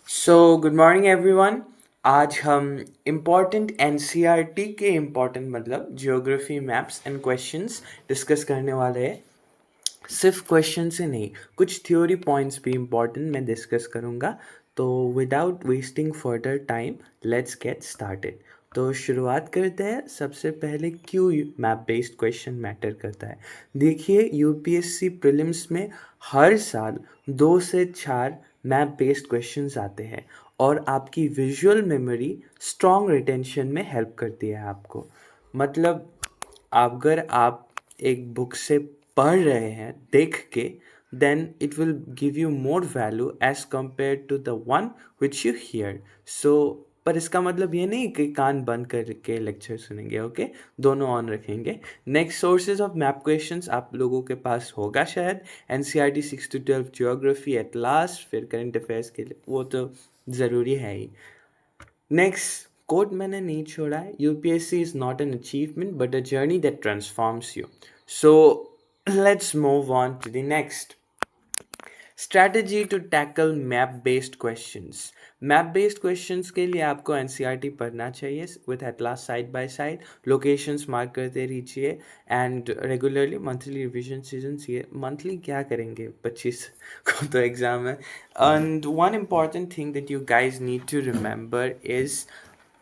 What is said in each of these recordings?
Good morning everyone. आज हम important NCERT के इम्पॉर्टेंट मतलब geography maps and questions discuss करने वाले हैं। सिर्फ क्वेश्चन से नहीं, कुछ थ्योरी पॉइंट्स भी इम्पॉर्टेंट मैं डिस्कस करूँगा। तो without wasting further time let's get started. तो शुरुआत करते हैं। सबसे पहले क्यों मैप बेस्ड क्वेश्चन मैटर करता है। देखिए, यूपीएससी प्रीलिम्स में हर साल 2 से 4 मैप बेस्ड क्वेश्चंस आते हैं और आपकी विजुअल मेमोरी स्ट्रॉन्ग रिटेंशन में हेल्प करती है आपको। मतलब अगर आप एक बुक से पढ़ रहे हैं देख के, then it will give you more value as compare to the one which you hear. So पर इसका मतलब ये नहीं कि कान बंद करके लेक्चर सुनेंगे। ओके, दोनों ऑन रखेंगे। Next sources of map questions आप लोगों के पास होगा शायद NCERT 6 to 12 geography at last, फिर करंट अफेयर्स के लिए वो तो ज़रूरी है ही। नेक्स्ट कोट मैंने नहीं छोड़ा है, UPSC is not an achievement but a journey that transforms you. So let's move on to the next strategy to tackle map based questions. Map based questions के लिए आपको एनसीईआरटी पढ़ना चाहिए with atlas side by side, locations mark करते रहिए and regularly monthly revision season. ये monthly क्या करेंगे, 25 को तो एग्जाम है। And one important thing that you guys need to remember is,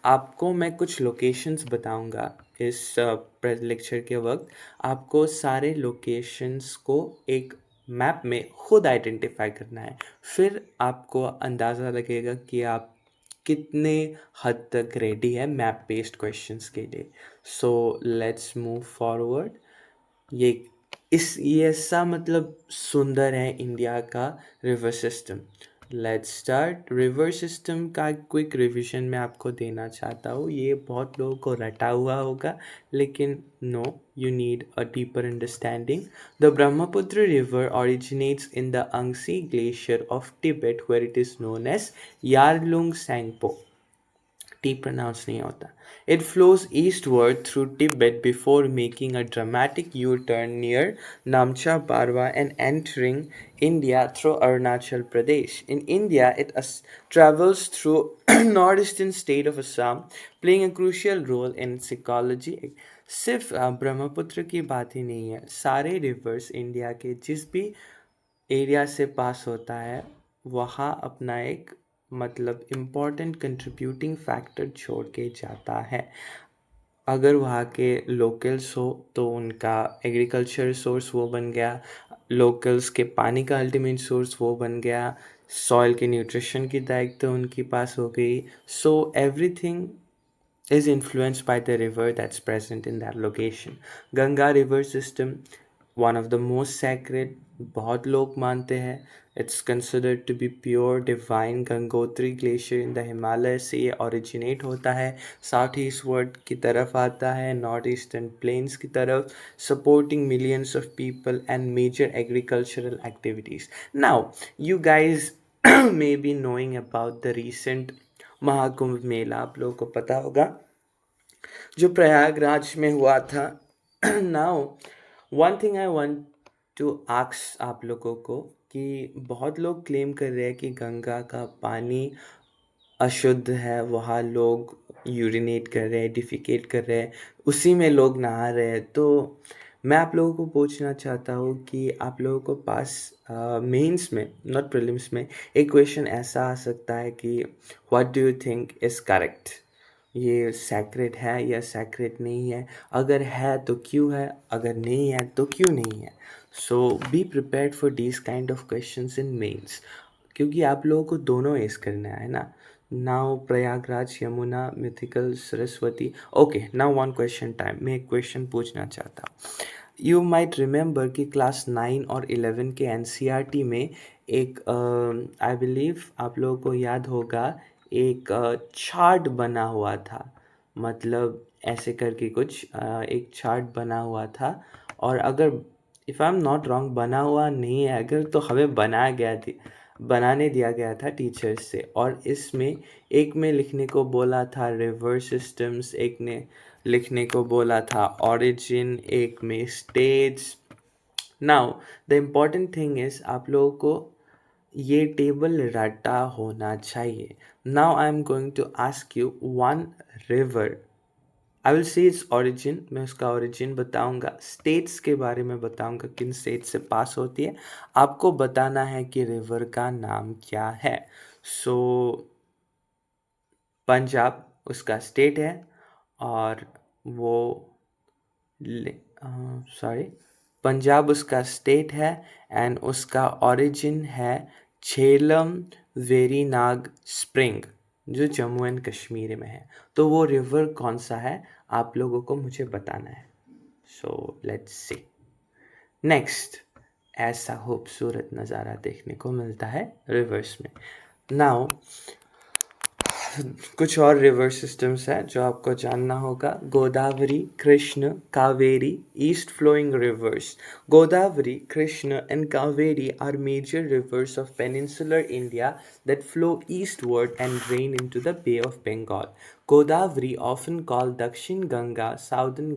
आपको मैं कुछ लोकेशंस बताऊंगा इस लेक्चर के वक्त। आपको सारे लोकेशंस को एक मैप में खुद आइडेंटिफाई करना है, फिर आपको अंदाज़ा लगेगा कि आप कितने हद तक रेडी है मैप बेस्ड क्वेश्चंस के लिए। सो लेट्स मूव फॉरवर्ड। ये ये ऐसा मतलब सुंदर है इंडिया का river system. Let's start. River system का क्विक रिवीजन मैं आपको देना चाहता हूँ। ये बहुत लोगों को रटा हुआ होगा, लेकिन no, you need a deeper understanding. The Brahmaputra River originates in the Angsi Glacier of Tibet, where it is known as Yarlung Sangpo. T pronounce नहीं होता। It flows eastward through Tibet before making a dramatic U-turn near Namcha Barwa and entering India through Arunachal Pradesh. In India, it travels through northeastern state of Assam, playing a crucial role in its ecology. सिर्फ ब्रह्मपुत्र की बात ही नहीं है, सारे reverse India के जिस भी area से पास होता है वहाँ अपना एक मतलब इम्पॉर्टेंट कंट्रीब्यूटिंग फैक्टर छोड़ के जाता है। अगर वहाँ के लोकल्स हो तो उनका एग्रीकल्चर सोर्स वो बन गया, लोकल्स के पानी का अल्टीमेट सोर्स वो बन गया, सॉइल के न्यूट्रिशन की दायित्व उनके पास हो गई। So everything is influenced by the river that's present in that location. Ganga river system, one of the most sacred, बहुत लोग मानते हैं। It's considered to be pure divine. Gangotri glacier in the Himalaya से ये ओरिजिनेट होता है, साउथ ईस्टवर्ड की तरफ आता है, नॉर्थ ईस्टर्न प्लेन्स की तरफ, supporting millions of people and major agricultural activities. Now you guys may be knowing about the recent Mahakumbh Mela, आप लोगों को पता होगा जो प्रयागराज में हुआ था। Now one thing I want to ask आप लोगों को कि बहुत लोग क्लेम कर रहे हैं कि गंगा का पानी अशुद्ध है, वहाँ लोग यूरिनेट कर रहे हैं, डिफिकेट कर रहे हैं, उसी में लोग नहा रहे हैं। तो मैं आप लोगों को पूछना चाहता हूँ कि आप लोगों को पास मेंस में, नॉट प्रीलिम्स में, एक क्वेश्चन ऐसा आ सकता है कि what do you think is correct, ये सैक्रेड है या सैक्रेड नहीं है, अगर है तो क्यों है, अगर नहीं है तो क्यों नहीं है। So be prepared for this kind of questions in mains, क्योंकि आप लोगों को दोनों एस करना है ना। Now Prayagraj, Yamuna, mythical, Saraswati. Okay, now one question time. मैं एक क्वेश्चन पूछना चाहता हूँ। यू माइट रिमेंबर कि क्लास 9 और 11 के एनसीईआरटी में एक आई बिलीव आप लोगों को याद होगा, एक चार्ट बना हुआ था। मतलब ऐसे करके कुछ एक चार्ट बना हुआ था, और अगर if I am not wrong बना हुआ नहीं है अगर, तो हमें बनाने दिया गया था टीचर्स से। और इसमें एक में लिखने को बोला था रिवर सिस्टम्स, एक ने लिखने को बोला था ऑरिजिन, एक में states. Now the important thing is आप लोगों को ये टेबल रटा होना चाहिए. Now I am going to ask you one river. I will say its origin, मैं उसका ओरिजिन बताऊंगा, स्टेट्स के बारे में बताऊंगा किन स्टेट से पास होती है. आपको बताना है कि रिवर का नाम क्या है. सो पंजाब उसका स्टेट है, और वो सॉरी, पंजाब उसका स्टेट है, एंड उसका ओरिजिन है झेलम वेरीनाग स्प्रिंग, जो जम्मू एंड कश्मीर में है. तो वो रिवर कौन सा है, आप लोगों को मुझे बताना है. So let's see. नेक्स्ट, ऐसा खूबसूरत नज़ारा देखने को मिलता है रिवर्स में. नाउ कुछ और रिवर सिस्टम्स हैं जो आपको जानना होगा. Godavari, Krishna, Kaveri, east flowing rivers. Godavari, Krishna and Kaveri are major rivers of peninsular India that flow eastward and drain into the Bay of Bengal. Godavari, often called Dakshin Ganga, Southern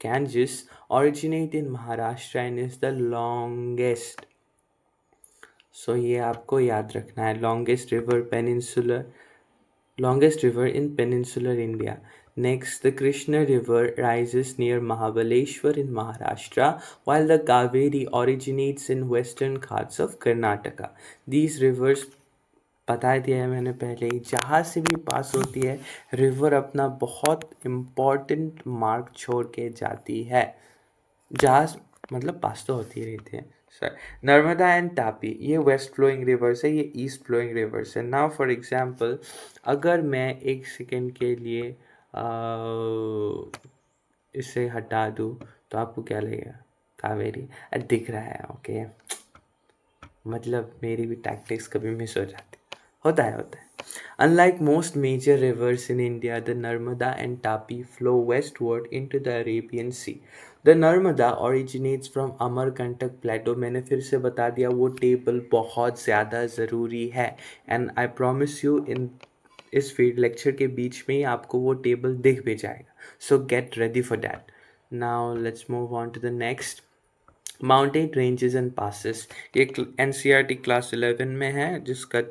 Ganges, originate in Maharashtra and is the longest. So ये आपको याद रखना है. Longest river in peninsular India. Next, the Krishna River rises near Mahabaleshwar in Maharashtra, while the Kaveri originates in western Ghats of Karnataka. These rivers, बता दिया है मैंने पहले ही, जहाँ से भी पास होती है रिवर अपना बहुत इम्पॉर्टेंट मार्क छोड़ के जाती है. जहाज मतलब पास तो होती रहती है. सर, नर्मदा एंड तापी, ये वेस्ट फ्लोइंग रिवर्स है, ये ईस्ट फ्लोइंग रिवर्स है. नाउ फॉर एग्जांपल, अगर मैं एक सेकेंड के लिए इसे हटा दूँ तो आपको क्या लगेगा, कावेरी दिख रहा है. ओके, मतलब मेरी भी टैक्टिक्स कभी मिस हो जाती, होता है. Unlike most major rivers in India, the Narmada and Tapi flow westward into the Arabian Sea. The Narmada originates from Amarkantak Plateau. मैंने फिर से बता दिया, वो टेबल बहुत ज़्यादा ज़रूरी है, and I promise you in इस फील्ड लेक्चर के बीच में ही आपको वो टेबल दिख भी जाएगा. So get ready for that. Now let's move on to the next. Mountain ranges and passes, ये NCERT क्लास 11 में है, जिसका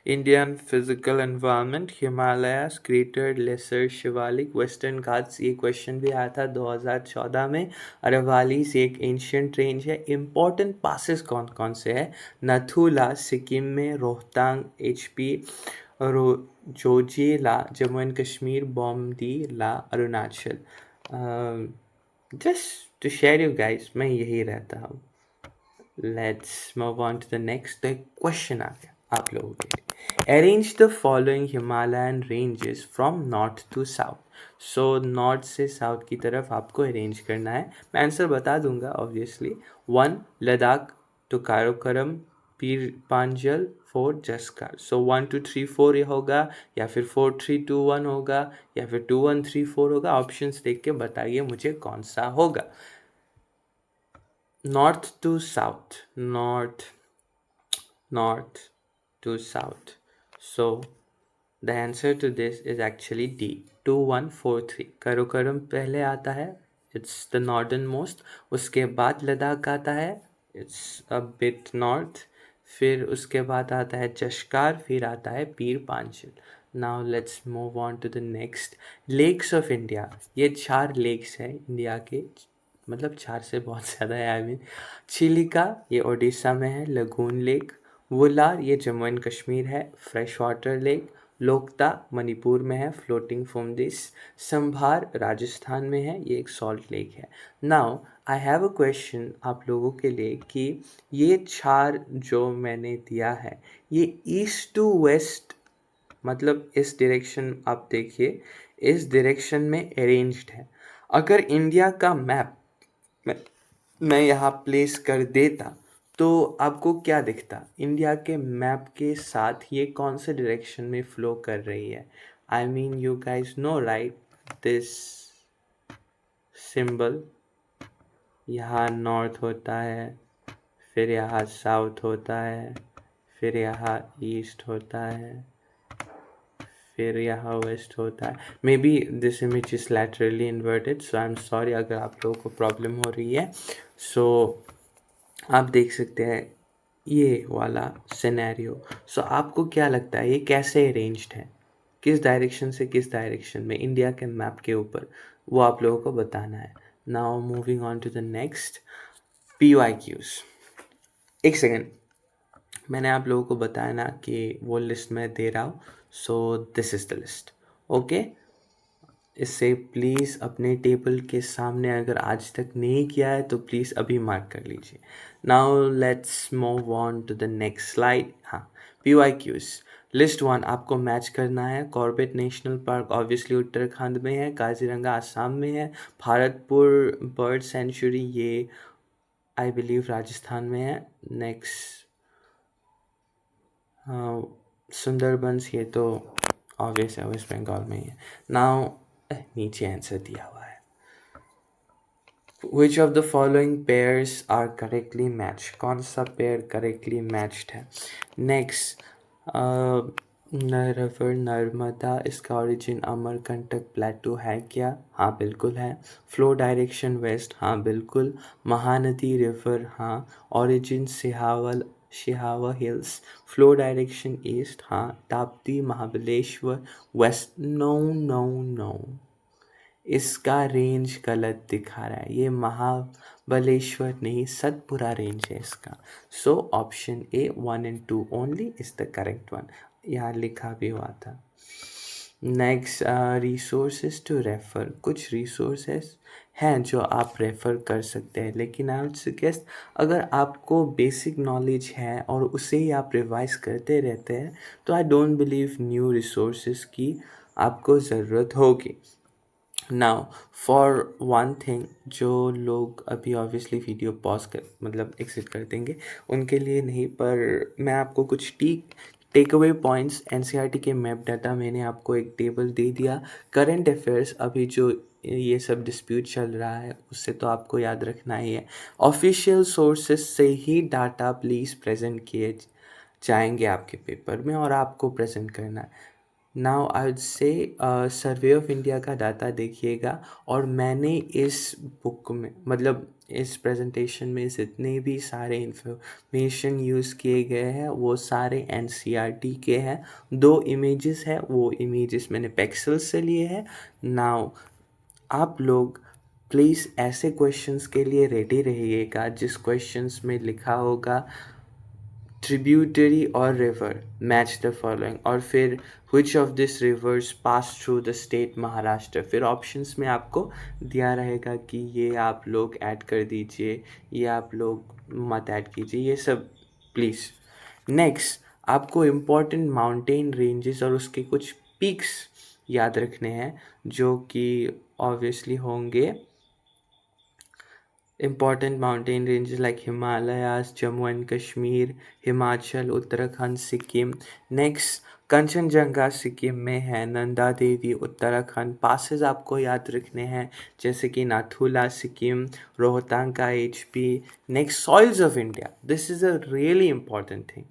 Indian physical environment, Himalayas, greater lesser Shivalik, western Ghats. ये क्वेश्चन भी आया था 2014 में. अरवालीस एक एंशियंट रेंज है. इम्पोर्टेंट पासिस कौन कौन से है, नथुला सिक्किम में, Rohtang HP, Zojila Jammu and Kashmir, Bomdila Arunachal. Just to share you guys, मैं यही रहता हूँ. Let's move on to the next. Question आ गया आप लोगों के लिए. Arrange the following Himalayan ranges from north to south. So north से साउथ की तरफ आपको अरेंज करना है. मैं आंसर बता दूंगा ऑब्वियसली. 1 लद्दाख, टू काराकोरम, पीर पांजल, 4 जस्कर. सो 1 2 3 4 ये होगा, या फिर 4 3 2 1 होगा, या फिर 2 1 3 4 होगा. ऑप्शंस देख के बताइए मुझे कौन सा होगा. North to south, north to south. So the answer to this is actually D, 2143. Karakoram पहले आता है, it's the northernmost. उसके बाद लद्दाख आता है, it's a bit north. फिर उसके बाद आता है जश्कार, फिर आता है पीर Panchal. Now let's move on to the next. Lakes of India. ये 4 लेक्स हैं इंडिया के, मतलब 4 से बहुत ज़्यादा है. आई मीन, चिलिका ये ओडिशा में है, लगून लेक. वुलार ये जम्मू एंड कश्मीर है, फ्रेश वाटर लेक. लोकता मणिपुर में है, फ्लोटिंग फ्रॉम दिस. संभार राजस्थान में है, ये एक सॉल्ट लेक है. Now I have a question आप लोगों के लिए कि ये 4 जो मैंने दिया है, ये ईस्ट टू वेस्ट, मतलब इस डायरेक्शन आप देखिए, इस डायरेक्शन में अरेंज्ड है. अगर इंडिया का मैप मैं यहाँ प्लेस कर देता तो आपको क्या दिखता, इंडिया के मैप के साथ ये कौन से डायरेक्शन में फ्लो कर रही है. I mean you guys know right, this symbol यहाँ नॉर्थ होता है, फिर यहाँ साउथ होता है, फिर यहाँ ईस्ट होता है, फिर यहाँ वेस्ट होता है. May be this image is laterally inverted, so I am sorry अगर आप लोगों को प्रॉब्लम हो रही है. सो आप देख सकते हैं ये वाला सिनेरियो। सो आपको क्या लगता है ये कैसे अरेंज्ड है, किस डायरेक्शन से किस डायरेक्शन में इंडिया के मैप के ऊपर, वो आप लोगों को बताना है। Now moving on to the next, PYQs। एक सेकेंड, मैंने आप लोगों को बताया ना कि वो लिस्ट मैं दे रहा हूँ, so this is the list. Okay, इससे प्लीज़ अपने टेबल के सामने अगर आज तक नहीं किया है तो प्लीज़ अभी मार्क कर लीजिए। Now let's move on to the next slide. हाँ, PYQs। लिस्ट वन आपको मैच करना है। Corbett national park obviously Uttarakhand में है, काजीरंगा आसाम में है, भारतपुर बर्ड सेंचुरी ये आई बिलीव राजस्थान में है। नेक्स्ट सुंदरबंस ये तो ऑब्वियस है वेस्ट बंगाल में ही है। नाउ नीचे आंसर दिया हुआ है। Which of the following pairs are correctly matched? कौन सा पेयर करेक्टली मैच्ड है? नेक्स्ट, रिवर नर्मदा इसका ओरिजिन अमरकंटक प्लेटू है क्या? हाँ बिल्कुल है। फ्लो डायरेक्शन वेस्ट, हाँ बिल्कुल। महानदी रिवर, हाँ। Origin Sihawa hills, flow direction east, हाँ। Tapti Mahabaleshwar west, no no no, इसका रेंज गलत दिखा रहा है, ये महाबलेश्वर नहीं सतपुरा रेंज है इसका। So option A 1 and 2 only is the correct one, यहाँ लिखा भी हुआ था। नेक्स्ट, रिसोर्सेज टू रेफ़र, कुछ रिसोर्सेज हैं जो आप रेफ़र कर सकते हैं, लेकिन आई वुड सजेस्ट अगर आपको बेसिक नॉलेज है और उसे ही आप रिवाइज करते रहते हैं तो I don't believe new resources की आपको ज़रूरत होगी। नाउ फॉर वन थिंग, जो लोग अभी ऑब्वियसली वीडियो पॉज कर मतलब एग्जिट कर देंगे उनके लिए नहीं, पर मैं आपको कुछ टेक अवे पॉइंट्स एनसीईआरटी के मैप डाटा मैंने आपको एक टेबल दे दिया। करंट अफेयर्स अभी जो ये सब डिस्प्यूट चल रहा है उससे तो आपको याद रखना ही है। ऑफिशियल सोर्सेज से ही डाटा प्लीज़ प्रेजेंट किए जाएंगे आपके पेपर में और आपको प्रेजेंट करना है। Now I would say survey of India का डाटा देखिएगा, और मैंने इस बुक में मतलब इस प्रेजेंटेशन में जितने भी सारे इंफॉर्मेशन यूज़ किए गए हैं वो सारे एनसीईआरटी के हैं। 2 इमेजेस है, वो इमेजेस मैंने पेक्सल से लिए हैं। नाउ आप लोग प्लीज़ ऐसे क्वेश्चंस के लिए रेडी रहिएगा जिस क्वेश्चंस में लिखा होगा ट्रिब्यूटरी और रिवर मैच द फॉलोइंग, और फिर which of this rivers pass through the state Maharashtra, फिर ऑप्शंस में आपको दिया रहेगा कि ये आप लोग ऐड कर दीजिए, ये आप लोग मत ऐड कीजिए, ये सब प्लीज़। नेक्स्ट, आपको इम्पोर्टेंट माउंटेन रेंजेस और उसके कुछ पीक्स याद रखने हैं जो कि ऑब्वियसली होंगे important mountain ranges like Himalayas, Jammu and Kashmir, Himachal, Uttarakhand, Sikkim. Next, Kanchenjunga Sikkim में है, नंदा देवी उत्तराखंड। पासेस आपको याद रखने हैं जैसे कि नाथुला सिक्किम, रोहतांग का HP। Next, soils of India, this is a really important thing.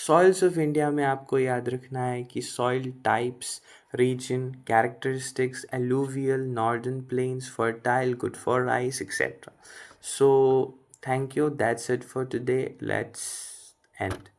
Soils of India में आपको याद रखना है कि soil types, region, characteristics, alluvial, northern plains, fertile, good for rice, etc. So, thank you. That's it for today. Let's end.